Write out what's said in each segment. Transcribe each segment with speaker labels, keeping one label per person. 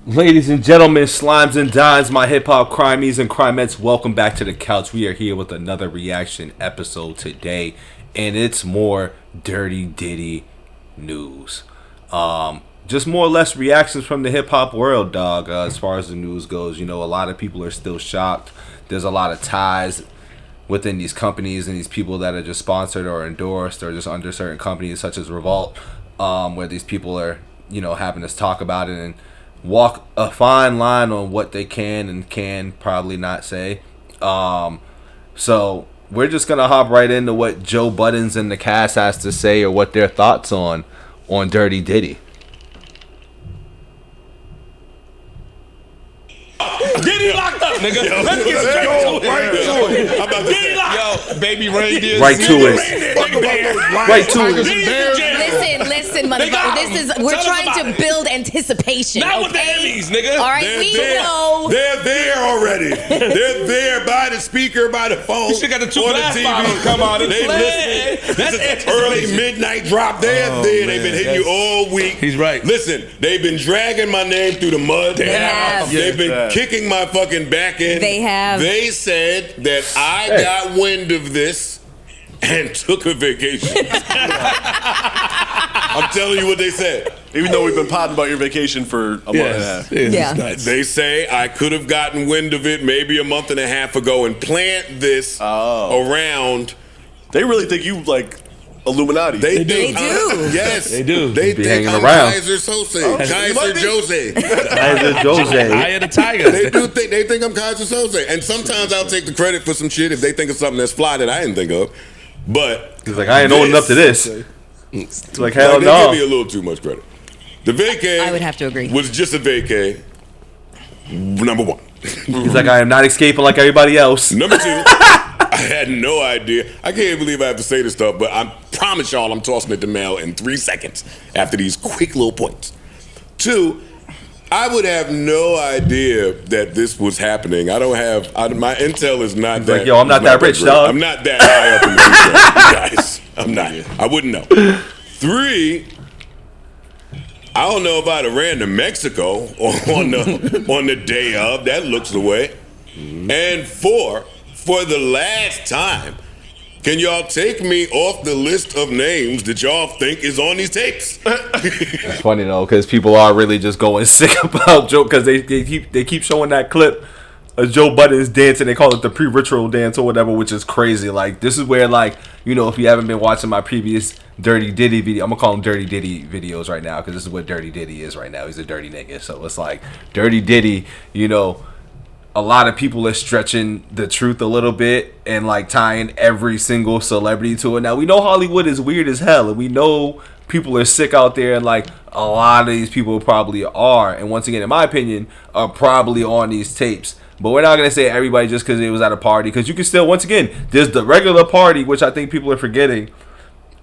Speaker 1: Ladies and gentlemen, slimes and dimes, my hip-hop crimies and crimettes, welcome back to the couch. We are here with another reaction episode today, and it's more Dirty Diddy news. Just more or less reactions from the hip-hop world, dog, as far as the news goes. You know, a lot of people are still shocked. There's a lot of ties within these companies and these people that are just sponsored or endorsed or just under certain companies such as Revolt, where these people are, you know, having us talk about it and walk a fine line on what they can and can probably not say. So we're just gonna hop right into what Joe Budden's and the cast has to say, or what their thoughts on Dirty Diddy.
Speaker 2: Diddy locked up, nigga. Let's get straight to it.
Speaker 3: I'm about to say,
Speaker 2: Yo, baby reindeer.
Speaker 1: Right to it. Right to it.
Speaker 4: Listen, motherfucker. We're trying to build anticipation.
Speaker 2: Not with the
Speaker 4: okay?
Speaker 2: Emmys, nigga.
Speaker 4: All right, we know.
Speaker 3: They're there already. They're there by the speaker, by the phone.
Speaker 2: You should got the two
Speaker 3: on
Speaker 2: glass
Speaker 3: the TV.
Speaker 2: bottles come on and
Speaker 3: They
Speaker 2: play.
Speaker 3: listening. This is early midnight drop. They're there. They've been hitting you all week.
Speaker 2: He's right.
Speaker 3: Listen, they've been dragging my name through the mud.
Speaker 4: They have.
Speaker 3: They've been kicking my fucking back end.
Speaker 4: They have.
Speaker 3: They said that I got wind of this and took a vacation. I'm telling you what they said.
Speaker 5: Even though we've been potting about your vacation for a month and a half.
Speaker 4: Yeah.
Speaker 3: They say I could have gotten wind of it maybe a month and a half ago and plant this around.
Speaker 5: They really think you like Illuminati.
Speaker 3: They do. Yes.
Speaker 2: They do.
Speaker 3: They
Speaker 1: be
Speaker 3: think
Speaker 1: hanging
Speaker 3: I'm
Speaker 1: around.
Speaker 3: Kaiser Sose. Kaiser Jose.
Speaker 1: Kaiser Jose.
Speaker 2: Eye of the tiger.
Speaker 3: They think I'm Kaiser Sose. And sometimes I'll take the credit for some shit if they think of something that's fly that I didn't think of. But
Speaker 1: He's like, I ain't owning up to this. It's like, hell
Speaker 3: they
Speaker 1: no.
Speaker 3: give me a little too much credit. The vacay,
Speaker 4: I would have to agree,
Speaker 3: was just a vacay. Number one.
Speaker 1: He's like, I am not escaping like everybody else.
Speaker 3: Number two, I had no idea. I can't believe I have to say this stuff, but I promise y'all I'm tossing it to Mel in 3 seconds after these quick little points. Two, I would have no idea that this was happening. I don't have, my intel is not
Speaker 1: He's
Speaker 3: that.
Speaker 1: like, yo, I'm not that rich,
Speaker 3: great.
Speaker 1: dog.
Speaker 3: I'm not that high up in the food chain, guys. I'm not. I wouldn't know. Three, I don't know if I'd have ran to Mexico on the day of. That looks the way. And four, for the last time, can y'all take me off the list of names that y'all think is on these tapes?
Speaker 1: It's funny though, because people are really just going sick about Joe, because they keep showing that clip of Joe Budden's dancing. They call it the pre-ritual dance or whatever, which is crazy. Like, this is where, like, you know, if you haven't been watching my previous Dirty Diddy video, I'm gonna call them Dirty Diddy videos right now, because this is what Dirty Diddy is right now. He's a dirty nigga. So it's like Dirty Diddy, you know, a lot of people are stretching the truth a little bit and like tying every single celebrity to it. Now, we know Hollywood is weird as hell, and we know people are sick out there, and like a lot of these people probably are, and once again, in my opinion, are probably on these tapes. But we're not going to say everybody just because it was at a party, because you can still, once again, there's the regular party, which I think people are forgetting,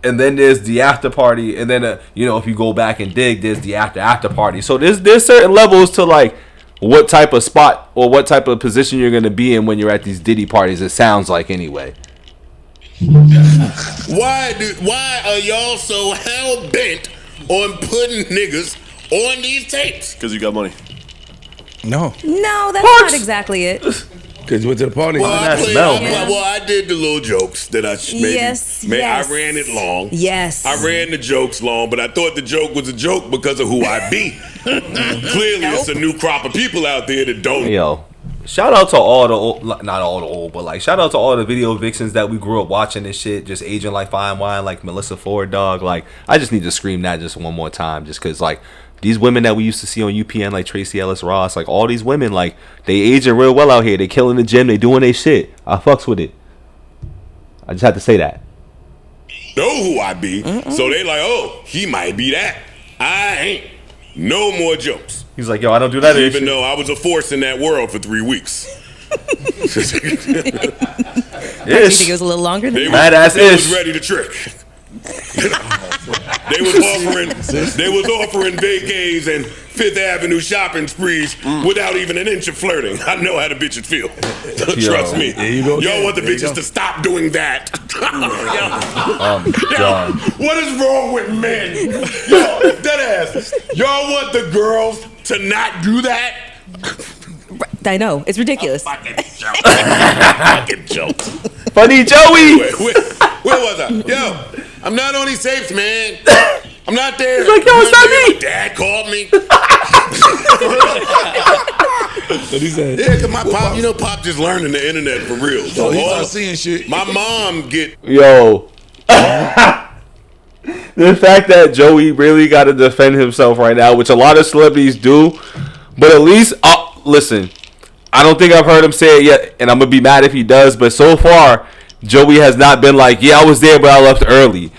Speaker 1: and then there's the after party, and then, you know, if you go back and dig, there's the after party. So there's certain levels to, like, what type of spot or what type of position you're going to be in when you're at these Diddy parties, it sounds like, anyway.
Speaker 3: Why are y'all so hell-bent on putting niggas on these tapes?
Speaker 5: Because you got money.
Speaker 2: No.
Speaker 4: that's not exactly it.
Speaker 2: Because you went to the party.
Speaker 3: I did the little jokes that I made.
Speaker 4: Yes.
Speaker 3: I ran it long.
Speaker 4: Yes.
Speaker 3: I ran the jokes long, but I thought the joke was a joke because of who I be. Clearly, it's a new crop of people out there that don't.
Speaker 1: Yo, shout out to all the old, not all the old, but like shout out to all the video vixens that we grew up watching this shit, just aging like fine wine, like Melissa Ford, dog. Like, I just need to scream that just one more time, just because like these women that we used to see on UPN, like Tracy Ellis Ross, like all these women, like they aging real well out here. They killing the gym. They doing their shit. I fucks with it. I just had to say that.
Speaker 3: Know who I be, so they like, oh, he might be that. I ain't. No more jokes.
Speaker 1: He's like, yo, I don't do that.
Speaker 3: Even though I was a force in that world for 3 weeks.
Speaker 4: You think it was a little longer than
Speaker 1: that?
Speaker 3: They was ready to trick. They was offering vacays and Fifth Avenue shopping sprees without even an inch of flirting. I know how the bitches feel. Trust me. Y'all want the bitches to stop doing that. What is wrong with men? Yo, dead ass. Y'all want the girls to not do that?
Speaker 4: I know. It's ridiculous.
Speaker 3: Fucking joke. Fucking jokes.
Speaker 1: Funny Joey.
Speaker 3: Where was I? Yo, I'm not on these tapes, man. I'm not there.
Speaker 1: He's like, yo, it's not me.
Speaker 3: Dad called me.
Speaker 2: What he said?
Speaker 3: Yeah, cause my pop, you know, Pop just learning the internet for real. So
Speaker 2: He started seeing shit.
Speaker 3: my mom get
Speaker 1: Yo. The fact that Joey really got to defend himself right now, which a lot of celebrities do, but at least, listen, I don't think I've heard him say it yet, and I'm going to be mad if he does, but so far, Joey has not been like, yeah, I was there, but I left early.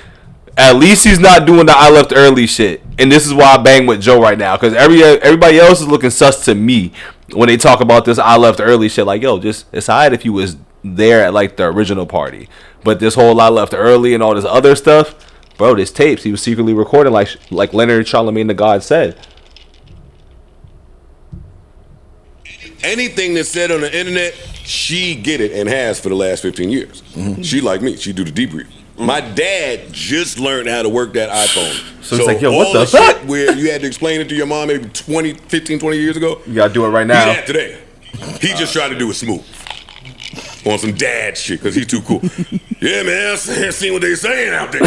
Speaker 1: At least he's not doing the I left early shit. And this is why I bang with Joe right now, because everybody else is looking sus to me when they talk about this I left early shit. Like, yo, just, it's alright if you was there at, like, the original party. But this whole I left early and all this other stuff, bro, this tapes, he was secretly recording like Leonard Charlemagne the God said.
Speaker 3: anything that's said on the internet, she get it and has for the last 15 years. Mm-hmm. She like me. She do the debrief. Mm-hmm. My dad just learned how to work that iPhone.
Speaker 1: So it's like, yo, what the fuck?
Speaker 3: Where you had to explain it to your mom maybe 15, 20 years ago.
Speaker 1: You gotta do it right now.
Speaker 3: He did that today. He just tried to do it smooth. On some dad shit, because he's too cool. Yeah, man, I seen what they saying out there.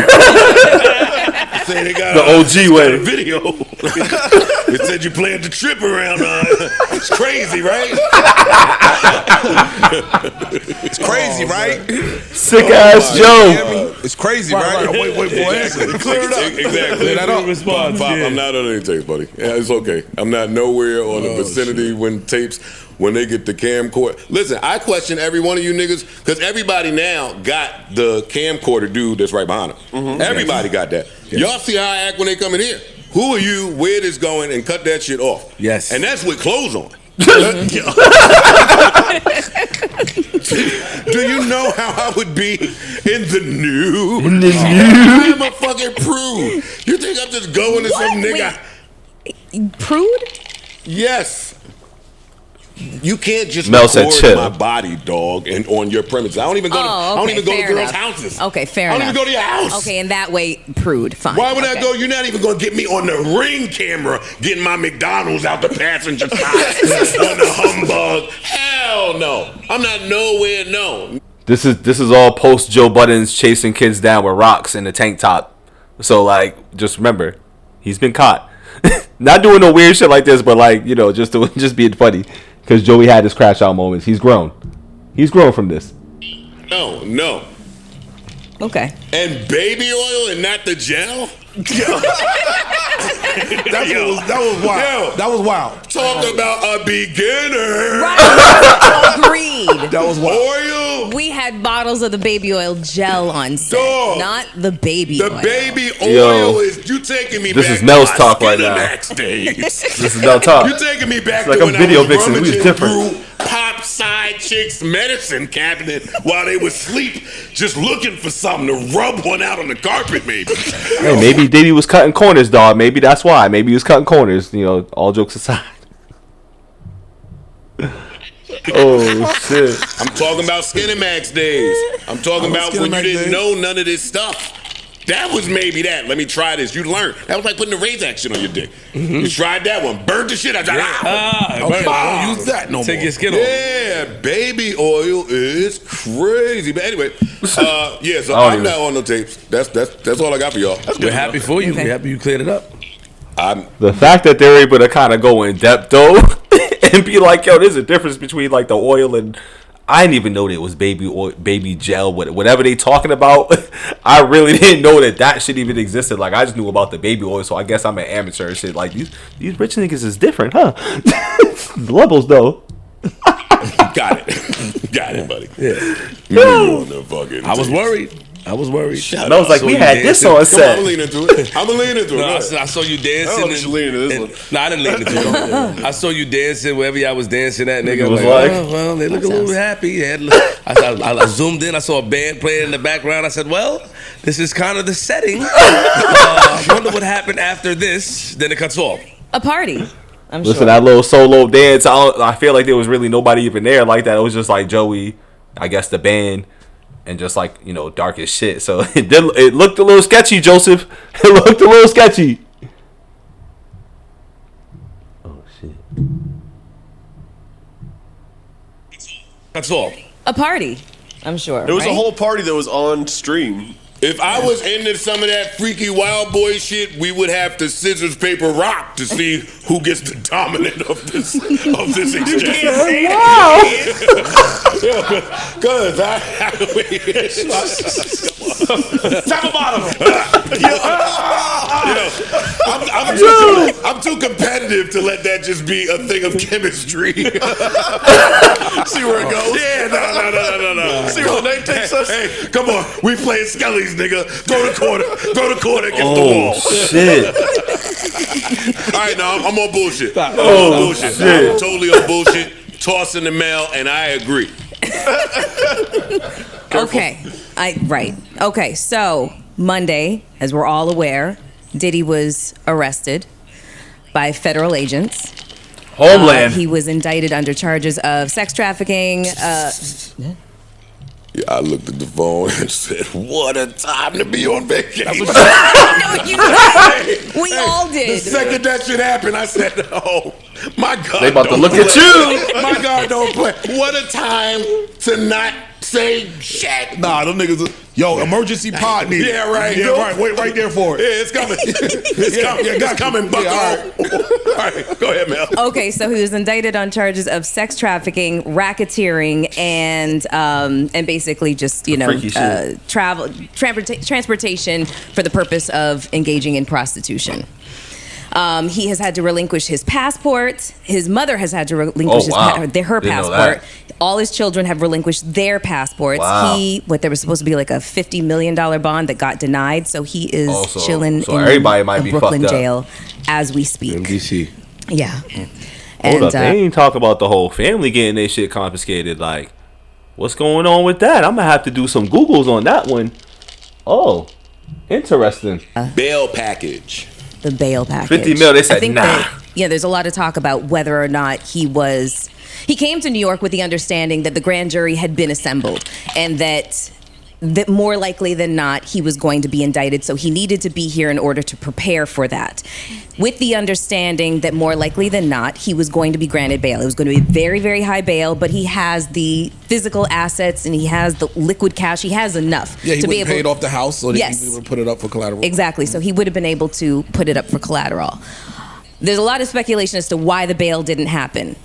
Speaker 3: Saying they got
Speaker 1: the OG way.
Speaker 3: Video. It said you playing the trip around. It's crazy, right?
Speaker 2: It's crazy, right?
Speaker 1: Sick ass Joe.
Speaker 2: It's crazy, right? Wait for answer.
Speaker 3: Clear it up. Exactly.
Speaker 2: I don't respond.
Speaker 3: Pop, I'm not on any tapes, buddy. Yeah, it's okay. I'm not nowhere on the vicinity when they get the camcorder. Listen, I question every one of you niggas, because everybody now got the camcorder dude that's right behind him. Mm-hmm. Everybody got that. Yes. Y'all see how I act when they come in here. Who are you, where this going, and cut that shit off. Yes. And that's with clothes on. Do you know how I would be in the nude?
Speaker 1: In the nude?
Speaker 3: I am a fucking prude. You think I'm just going to some nigga?
Speaker 4: Wait. Prude?
Speaker 3: Yes. You can't just
Speaker 1: Mel
Speaker 3: record
Speaker 1: said,
Speaker 3: my body, dog, and on your premises. I don't even go to. I don't even go to girls' houses.
Speaker 4: Okay, fair enough.
Speaker 3: I don't even go to your house.
Speaker 4: Okay, in that way, prude. Fine.
Speaker 3: Why would I go? You're not even gonna get me on the Ring camera, getting my McDonald's out the passenger side on the humbug. Hell no. I'm not nowhere. No.
Speaker 1: This is all post Joe Budden's chasing kids down with rocks in a tank top. So like, just remember, he's been caught. Not doing no weird shit like this, but like, you know, just being funny. Because Joey had his crash out moments. He's grown. He's grown from this.
Speaker 3: No.
Speaker 4: Okay.
Speaker 3: And baby oil and not the gel?
Speaker 2: That was wild. That was wild.
Speaker 3: Talk about a beginner.
Speaker 4: Right. Agreed.
Speaker 2: That was wild.
Speaker 3: Oil.
Speaker 4: We had bottles of the baby oil gel on set, not the baby oil.
Speaker 3: The baby oil is you taking me
Speaker 1: this
Speaker 3: back
Speaker 1: is Mel's
Speaker 3: to my
Speaker 1: talk right now.
Speaker 3: days.
Speaker 1: This is Mel talk.
Speaker 3: You're taking me back
Speaker 1: it's
Speaker 3: to
Speaker 1: like
Speaker 3: when
Speaker 1: a video
Speaker 3: I was
Speaker 1: vixen. We was
Speaker 3: rummaging
Speaker 1: different.
Speaker 3: through Pop Side Chicks medicine cabinet while they was asleep, just looking for something to rub one out on the carpet, maybe.
Speaker 1: Hey, maybe Diddy was cutting corners, dog. Maybe that's why. Maybe he was cutting corners. You know, all jokes aside. Oh shit!
Speaker 3: I'm talking about Skinemax days. I'm talking about when you didn't know none of this stuff. That was maybe that. Let me try this. You learned. That was like putting the raise action on your dick. Mm-hmm. You tried that one. Burned the shit out. Okay,
Speaker 2: don't use that no more.
Speaker 3: Take your skin off. Yeah, baby oil is crazy. But anyway, yeah. So I'm not on no tapes. That's all I got for y'all.
Speaker 2: We're happy for you. We're happy you cleared it up.
Speaker 1: The fact that they're able to kind of go in depth though and be like, yo, there's a difference between like the oil and. I didn't even know that it was baby oil, baby gel, whatever they talking about. I really didn't know that shit even existed. Like I just knew about the baby oil, so I guess I'm an amateur and shit. Like these rich niggas is different, huh? The levels though.
Speaker 3: Got it, buddy.
Speaker 2: Yeah.
Speaker 3: I
Speaker 2: was worried. I was
Speaker 1: like, we had this on set.
Speaker 3: I'm leaning into it.
Speaker 2: No, I saw you dancing.
Speaker 5: I don't lean into this one.
Speaker 2: No, I didn't lean into it. I saw you dancing wherever y'all was dancing at, nigga.
Speaker 1: Was
Speaker 2: like, oh, well, they look a little happy. I zoomed in. I saw a band playing in the background. I said, well, this is kind of the setting. I wonder what happened after this. Then it cuts off.
Speaker 4: A party.
Speaker 1: Listen, that little solo dance, I feel like there was really nobody even there like that. It was just like Joey, I guess the band, and just like, you know, dark as shit. So it looked a little sketchy, Joseph. It looked a little sketchy. Oh shit.
Speaker 2: That's all.
Speaker 4: A party, I'm sure.
Speaker 5: There was
Speaker 4: right?
Speaker 5: a whole party that was on stream.
Speaker 3: If I was into some of that freaky wild boy shit, we would have to scissors, paper, rock to see who gets the dominant of this exchange.
Speaker 1: Wow.
Speaker 3: Cause
Speaker 2: Top of bottom.
Speaker 3: I'm too competitive to let that just be a thing of chemistry.
Speaker 5: See where it goes.
Speaker 3: Yeah, no.
Speaker 5: See where the night takes us.
Speaker 3: Hey, come on. We playing Skellies, nigga. Go to corner against the
Speaker 1: Oh
Speaker 3: wall.
Speaker 1: shit.
Speaker 3: All right, now I'm on bullshit.
Speaker 1: Oh, shit.
Speaker 3: I'm totally on bullshit. Toss in the mail, and I agree.
Speaker 4: Okay. Okay, so Monday, as we're all aware, Diddy was arrested by federal agents.
Speaker 1: Homeland.
Speaker 4: He was indicted under charges of sex trafficking.
Speaker 3: Yeah, I looked at the phone and said, "What a time to be on vacation."
Speaker 4: No, you did. We all
Speaker 3: The
Speaker 4: did.
Speaker 3: second that shit happened, I said, "Oh, my God!"
Speaker 1: They about to
Speaker 3: don't
Speaker 1: look at
Speaker 3: play.
Speaker 1: you.
Speaker 3: My God, don't play. What a time to not say shit.
Speaker 6: Nah, them niggas. Yo, emergency pod needed.
Speaker 3: Yeah, right.
Speaker 6: Yeah, right. Wait right there for it.
Speaker 3: Yeah, it's coming. It's coming, Bucko.
Speaker 6: Yeah,
Speaker 3: all right, go ahead, Mel.
Speaker 4: Okay, so he was indicted on charges of sex trafficking, racketeering, and basically just
Speaker 1: Freaky shit.
Speaker 4: transportation for the purpose of engaging in prostitution. He has had to relinquish his passport. His mother has had to relinquish her
Speaker 1: Didn't know
Speaker 4: passport.
Speaker 1: that.
Speaker 4: All his children have relinquished their passports.
Speaker 1: Wow.
Speaker 4: There was supposed to be like a $50 million bond that got denied, so he is chilling
Speaker 1: so
Speaker 4: in
Speaker 1: everybody might
Speaker 4: a
Speaker 1: be
Speaker 4: Brooklyn
Speaker 1: fucked up.
Speaker 4: jail as we speak.
Speaker 6: MDC.
Speaker 4: Yeah.
Speaker 1: Hold
Speaker 4: And,
Speaker 1: up, they ain't talk about the whole family getting their shit confiscated. Like, what's going on with that? I'm gonna have to do some Googles on that one. Oh, interesting.
Speaker 3: Bail package.
Speaker 4: the bail package.
Speaker 1: 50 mil, they said,
Speaker 4: I think
Speaker 1: nah.
Speaker 4: that, there's a lot of talk about whether or not he came to New York with the understanding that the grand jury had been assembled and that more likely than not, he was going to be indicted. So he needed to be here in order to prepare for that. With the understanding that more likely than not, he was going to be granted bail. It was going to be very, very high bail, but he has the physical assets and he has the liquid cash. He has enough
Speaker 6: Yeah, he
Speaker 4: to be
Speaker 6: would
Speaker 4: able
Speaker 6: paid off the house so that
Speaker 4: Yes.
Speaker 6: he would put it up for collateral.
Speaker 4: Exactly. So he would have been able to put it up for collateral. There's a lot of speculation as to why the bail didn't happen.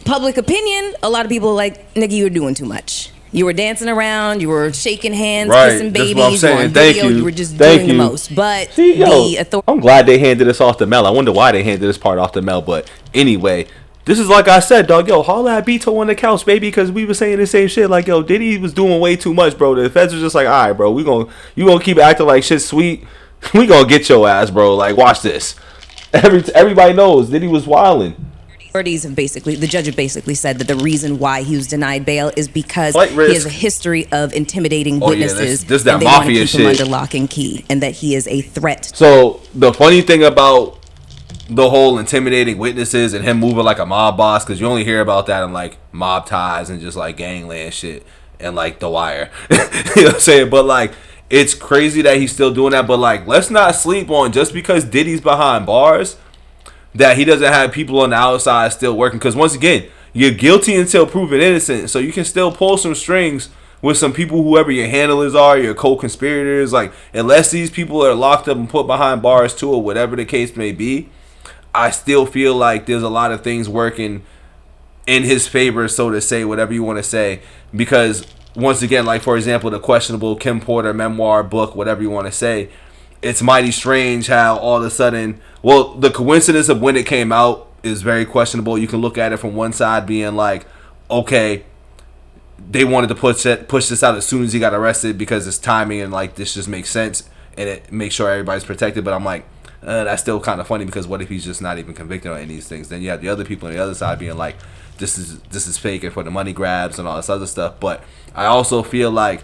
Speaker 4: Public opinion, a lot of people are like, nigga, you were doing too much. You were dancing around, you were shaking hands,
Speaker 1: Right,
Speaker 4: kissing
Speaker 1: that's
Speaker 4: babies,
Speaker 1: what I'm
Speaker 4: you were
Speaker 1: saying.
Speaker 4: on
Speaker 1: Thank
Speaker 4: video,
Speaker 1: you.
Speaker 4: you were just
Speaker 1: Thank
Speaker 4: doing
Speaker 1: you.
Speaker 4: the most. But
Speaker 1: See, yo,
Speaker 4: the authority...
Speaker 1: I'm glad they handed this off the Mel. I wonder why they handed this part off the Mel. But anyway, this is like I said, dog. Yo, holla at Bito on the couch, baby, because we were saying the same shit. Like, yo, Diddy was doing way too much, bro. The feds was just like, all right, bro, you gonna keep acting like shit sweet. We gonna get your ass, bro. Like, watch this. Everybody knows Diddy was wilding.
Speaker 4: Authorities have the judge have basically said that the reason why he was denied bail is because
Speaker 1: Flight
Speaker 4: he
Speaker 1: risk.
Speaker 4: has a history of intimidating
Speaker 1: Oh, yeah,
Speaker 4: witnesses.
Speaker 1: this that
Speaker 4: and they want to
Speaker 1: mafia
Speaker 4: keep him
Speaker 1: shit.
Speaker 4: under lock and key, and that he is a threat.
Speaker 1: So the funny thing about the whole intimidating witnesses and him moving like a mob boss, because you only hear about that in like Mob Ties and just like Gangland shit and like The Wire. You know what I'm saying? But like, it's crazy that he's still doing that. But like, let's not sleep on just because Diddy's behind bars that he doesn't have people on the outside still working. Because once again, you're guilty until proven innocent. So you can still pull some strings with some people, whoever your handlers are, your co-conspirators. Like, unless these people are locked up and put behind bars too, or whatever the case may be, I still feel like there's a lot of things working in his favor, so to say, whatever you want to say. Because once again, like for example, the questionable Kim Porter memoir book, whatever you want to say, it's mighty strange how all of a sudden, well, the coincidence of when it came out is very questionable. You can look at it from one side being like, okay, they wanted to push this out as soon as he got arrested because it's timing and like this just makes sense and it makes sure everybody's protected. But I'm like, that's still kind of funny because what if he's just not even convicted on any of these things? Then you have the other people on the other side being like, this is fake and for the money grabs and all this other stuff. But I also feel like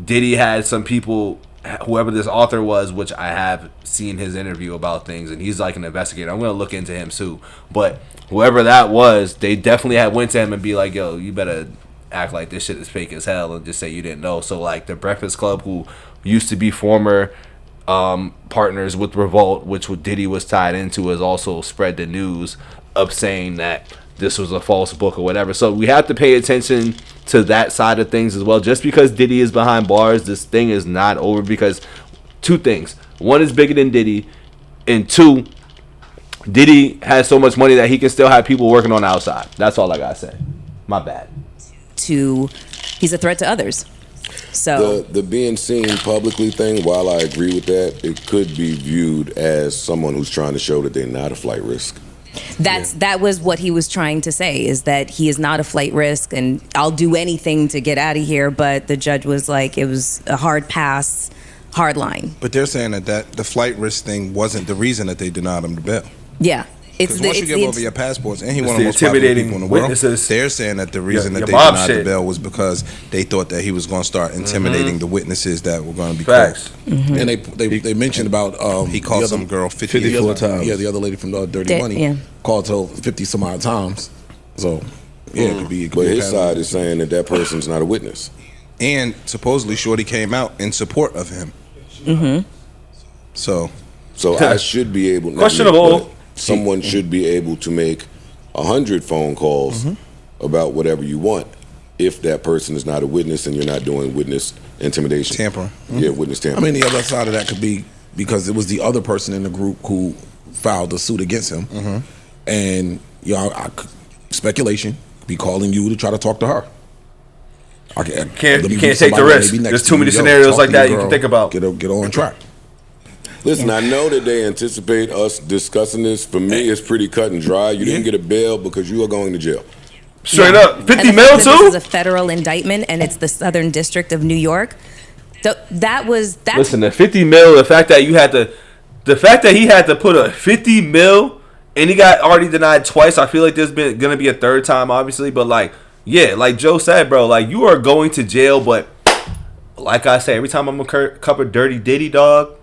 Speaker 1: Diddy had some people, whoever this author was, which I have seen his interview about things, and he's like an investigator. I'm gonna look into him too. But whoever that was, they definitely had went to him and be like, "Yo, you better act like this shit is fake as hell," and just say you didn't know. So like the Breakfast Club, who used to be former partners with Revolt, which what Diddy was tied into, has also spread the news of saying that this was a false book or whatever. So we have to pay attention to that side of things as well. Just because Diddy is behind bars, this thing is not over, because two things. One is bigger than Diddy, and two, Diddy has so much money that he can still have people working on the outside. That's all I gotta say. My bad.
Speaker 4: He's a threat to others. So
Speaker 7: the being seen publicly thing, while I agree with that, it could be viewed as someone who's trying to show that they're not a flight risk.
Speaker 4: that was what he was trying to say, is that he is not a flight risk and I'll do anything to get out of here. But the judge was like, it was a hard pass, hard line.
Speaker 8: But they're saying that the flight risk thing wasn't the reason that they denied him the bail.
Speaker 4: Yeah.
Speaker 8: Because once you give over your passports, and he one of the most
Speaker 1: intimidating
Speaker 8: popular people in the world,
Speaker 1: witnesses.
Speaker 8: they're saying that the reason that they
Speaker 1: mob
Speaker 8: denied
Speaker 1: shit.
Speaker 8: the bail was because they thought that he was going to start intimidating the witnesses that were going to be
Speaker 1: Facts.
Speaker 8: called.
Speaker 6: And they mentioned about
Speaker 8: He called some girl 54 times.
Speaker 6: Yeah, the other lady from Dirty Money
Speaker 4: Yeah.
Speaker 6: called her 50 some odd times. So yeah, it could be.
Speaker 7: But his side is saying that person's not a witness.
Speaker 8: And supposedly Shorty came out in support of him. Mm-hmm. So
Speaker 7: I should be able.
Speaker 1: Questionable.
Speaker 7: Someone should be able to make 100 phone calls about whatever you want if that person is not a witness and you're not doing witness intimidation.
Speaker 8: tampering.
Speaker 7: Yeah, witness
Speaker 6: I
Speaker 7: tampering.
Speaker 6: mean, the other side of that could be because it was the other person in the group who filed a suit against him, and speculation be calling you to try to talk to her.
Speaker 1: You can't take the risk. There's too many scenarios like that you can think about.
Speaker 6: Get on track.
Speaker 7: Listen, I know that they anticipate us discussing this. For me, it's pretty cut and dry. You didn't get a bail because you are going to jail.
Speaker 1: Straight up. 50
Speaker 4: And the
Speaker 1: mil
Speaker 4: fact that
Speaker 1: too?
Speaker 4: This is a federal indictment and it's the Southern District of New York.
Speaker 1: Listen, the 50 mil, the fact that he had to put a 50 mil and he got already denied twice. I feel like there's gonna be a third time, obviously, but like Joe said, bro, like you are going to jail, but like I say, every time I'm gonna cover Dirty Diddy, dog,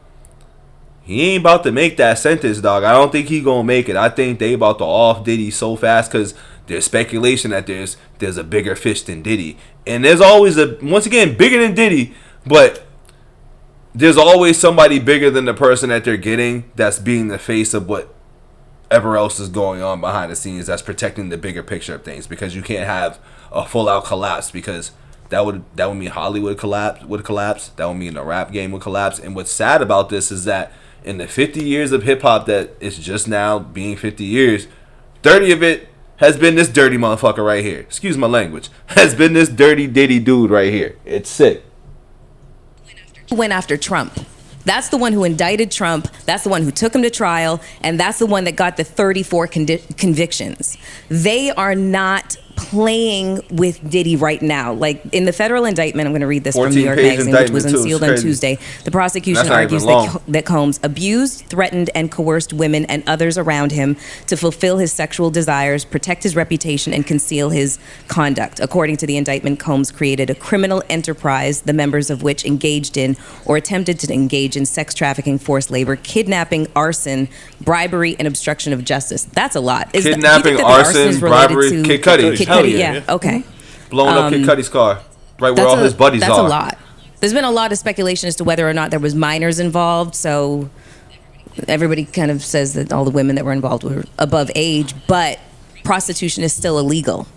Speaker 1: he ain't about to make that sentence, dog. I don't think he gonna make it. I think they about to off Diddy so fast because there's speculation that there's a bigger fish than Diddy, and there's always once again bigger than Diddy, but there's always somebody bigger than the person that they're getting that's being the face of whatever else is going on behind the scenes that's protecting the bigger picture of things, because you can't have a full out collapse, because that would mean Hollywood would collapse. That would mean the rap game would collapse. And what's sad about this is that in the 50 years of hip hop that it's just now being 50 years, 30 of it has been this dirty motherfucker right here. Excuse my language. Has been this dirty Diddy dude right here. It's sick.
Speaker 4: Went after Trump. That's the one who indicted Trump. That's the one who took him to trial. And that's the one that got the 34 convictions. They are not playing with Diddy right now. Like in the federal indictment, I'm going to read this from New York Magazine, which was unsealed on Tuesday. The prosecution argues that Combs abused, threatened, and coerced women and others around him to fulfill his sexual desires, protect his reputation, and conceal his conduct. According to the indictment, Combs created a criminal enterprise, the members of which engaged in or attempted to engage in sex trafficking, forced labor, kidnapping, arson, bribery, and obstruction of justice. That's a lot.
Speaker 1: Kidnapping, arson, bribery, Kid Cudi.
Speaker 4: Kid Cudi, yeah. Okay.
Speaker 1: Blowing up Kid Cudi's car, right where all his buddies are.
Speaker 4: That's a lot. There's been a lot of speculation as to whether or not there was minors involved. So everybody kind of says that all the women that were involved were above age, but prostitution is still illegal.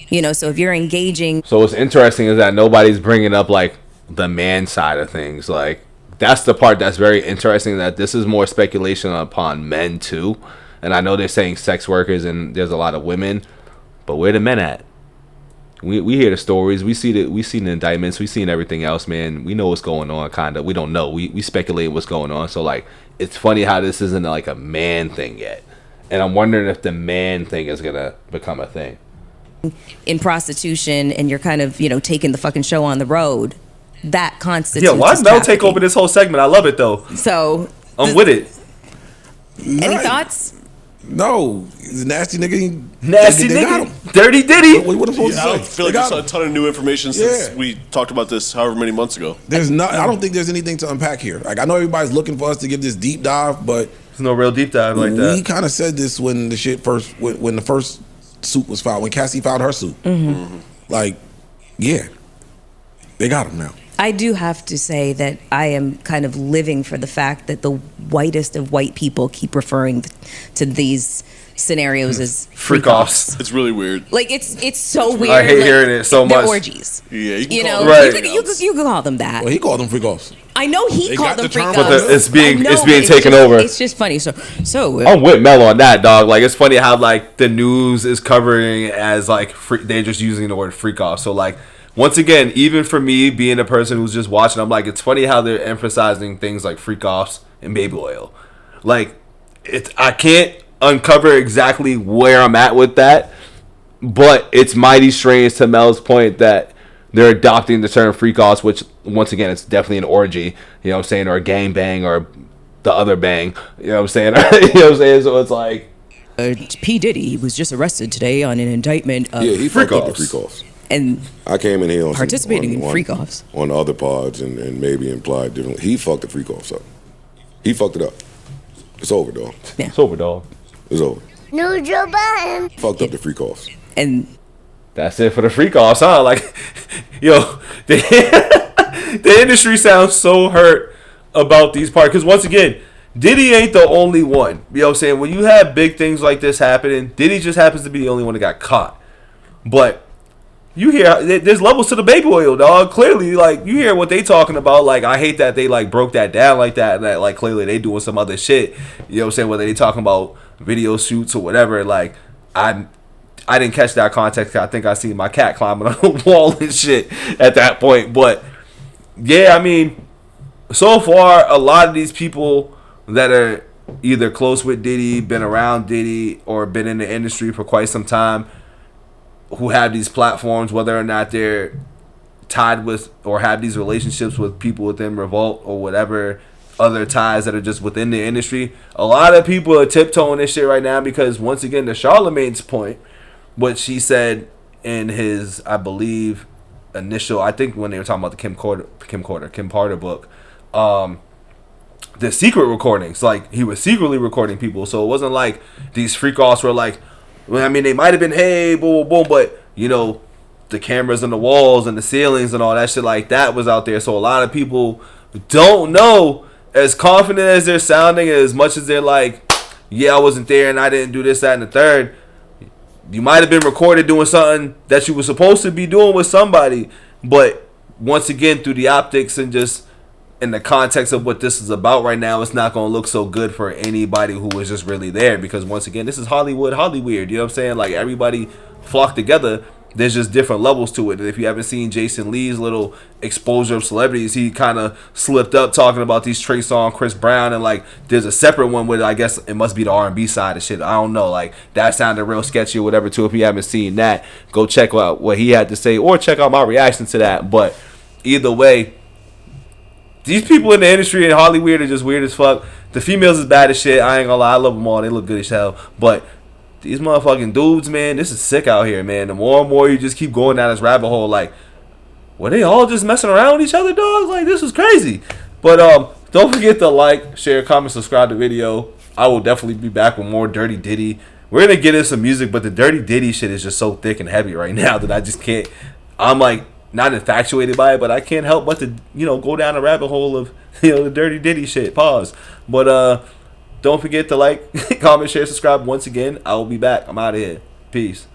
Speaker 4: So if you're engaging.
Speaker 1: So what's interesting is that nobody's bringing up like the man side of things. Like that's the part that's very interesting, that this is more speculation upon men too. And I know they're saying sex workers and there's a lot of women. But where the men at? We hear the stories. We see the indictments. We seen everything else, man. We know what's going on, kind of. We don't know. We speculate what's going on. So, like, it's funny how this isn't, like, a man thing yet. And I'm wondering if the man thing is going to become a thing.
Speaker 4: In prostitution and you're kind of, taking the fucking show on the road, that constitutes.
Speaker 1: Yeah, why Mel take over this whole segment? I love it, though.
Speaker 4: So.
Speaker 1: I'm with it.
Speaker 4: Any thoughts?
Speaker 6: No, he's a nasty nigga.
Speaker 1: Nasty nigga. Dirty Diddy.
Speaker 6: What am I supposed to say?
Speaker 5: I feel like there's a ton of new information since we talked about this however many months ago.
Speaker 6: I don't think there's anything to unpack here. Like, I know everybody's looking for us to give this deep dive, but
Speaker 1: there's no real deep dive like that.
Speaker 6: We kind of said this when the shit when the first suit was filed, when Cassie filed her suit. Like, yeah, they got him now.
Speaker 4: I do have to say that I am kind of living for the fact that the whitest of white people keep referring to these scenarios as
Speaker 1: freak offs.
Speaker 5: It's really weird.
Speaker 4: Like it's so weird.
Speaker 1: I hate hearing it so
Speaker 4: they're
Speaker 1: much.
Speaker 4: orgies.
Speaker 5: Yeah,
Speaker 4: You know,
Speaker 1: Right.
Speaker 4: you can call them that.
Speaker 6: Well, he called them freak offs.
Speaker 4: I know he
Speaker 8: They
Speaker 4: called
Speaker 8: got
Speaker 4: them
Speaker 8: the
Speaker 4: freak
Speaker 8: term,
Speaker 4: offs.
Speaker 8: but
Speaker 1: it's being
Speaker 4: I know,
Speaker 1: it's being
Speaker 4: but
Speaker 1: taken
Speaker 4: just-
Speaker 1: over.
Speaker 4: It's just funny. So
Speaker 1: I'm with Mel on that, dog. Like, it's funny how like the news is covering it as like they're just using the word freak off. So like, once again, even for me being a person who's just watching, I'm like, it's funny how they're emphasizing things like freak offs and baby oil. Like, I can't uncover exactly where I'm at with that, but it's mighty strange to Mel's point that they're adopting the term freak offs, which once again, it's definitely an orgy, you know what I'm saying, or a gang bang, or the other bang, you know what I'm saying, you know what I'm saying. So it's like,
Speaker 4: P. Diddy was just arrested today on an indictment of
Speaker 7: Yeah, he
Speaker 1: freak
Speaker 7: fucked up the
Speaker 1: offs.
Speaker 7: freak offs.
Speaker 4: and
Speaker 7: I came in here on
Speaker 4: participating in freak offs.
Speaker 7: on other pods and maybe implied differently. He fucked the freak offs up. He fucked it up. It's over, dog.
Speaker 1: it's over, dog.
Speaker 7: It's over.
Speaker 9: No Joe Budden.
Speaker 7: Fucked up the freak offs.
Speaker 4: And
Speaker 1: That's it for the freak offs, huh? Like, yo, the industry sounds so hurt about these parts. Because once again, Diddy ain't the only one. You know what I'm saying? When you have big things like this happening, Diddy just happens to be the only one that got caught. But you hear, there's levels to the baby oil, dog. Clearly, like, you hear what they talking about. Like, I hate that they, like, broke that down like that. And that, like, clearly they doing some other shit. You know what I'm saying? Whether they talking about video shoots or whatever. Like, I didn't catch that context. I think I seen my cat climbing on the wall and shit at that point. But yeah, I mean, so far a lot of these people that are either close with Diddy, been around Diddy, or been in the industry for quite some time, who have these platforms, whether or not they're tied with or have these relationships with people within Revolt or whatever other ties that are just within the industry, a lot of people are tiptoeing this shit right now because, once again, to Charlemagne's point, what she said in his, I believe, initial, I think when they were talking about the Kim Carter book, the secret recordings, like, he was secretly recording people, so it wasn't like these freak offs were like, well, I mean, they might have been, hey, boom, boom, boom, but, you know, the cameras on the walls and the ceilings and all that shit like that was out there, so a lot of people don't know, as confident as they're sounding, as much as they're like, yeah, I wasn't there and I didn't do this, that, and the third, you might have been recorded doing something that you were supposed to be doing with somebody, but once again, through the optics and just in the context of what this is about right now, it's not going to look so good for anybody who was just really there, because once again, this is Hollywood, you know what I'm saying? Like, everybody flocked together. There's just different levels to it. And if you haven't seen Jason Lee's little exposure of celebrities, he kind of slipped up talking about these Trey Songz, Chris Brown, and like there's a separate one with, I guess it must be the R&B side of shit. I don't know. Like, that sounded real sketchy or whatever too. If you haven't seen that, go check out what he had to say or check out my reaction to that. But either way, these people in the industry in Hollywood are just weird as fuck. The females is bad as shit. I ain't gonna lie. I love them all. They look good as hell. But these motherfucking dudes, man, this is sick out here, man. The more and more you just keep going down this rabbit hole, like, were they all just messing around with each other, dog? Like, this is crazy. But don't forget to like, share, comment, subscribe to the video. I will definitely be back with more Dirty Diddy. We're gonna get in some music, but the Dirty Diddy shit is just so thick and heavy right now that I just can't. I'm like not infatuated by it, but I can't help but to, you know, go down the rabbit hole of, you know, the Dirty Diddy shit. Pause. But don't forget to like, comment, share, subscribe. Once again, I will be back. I'm out of here. Peace.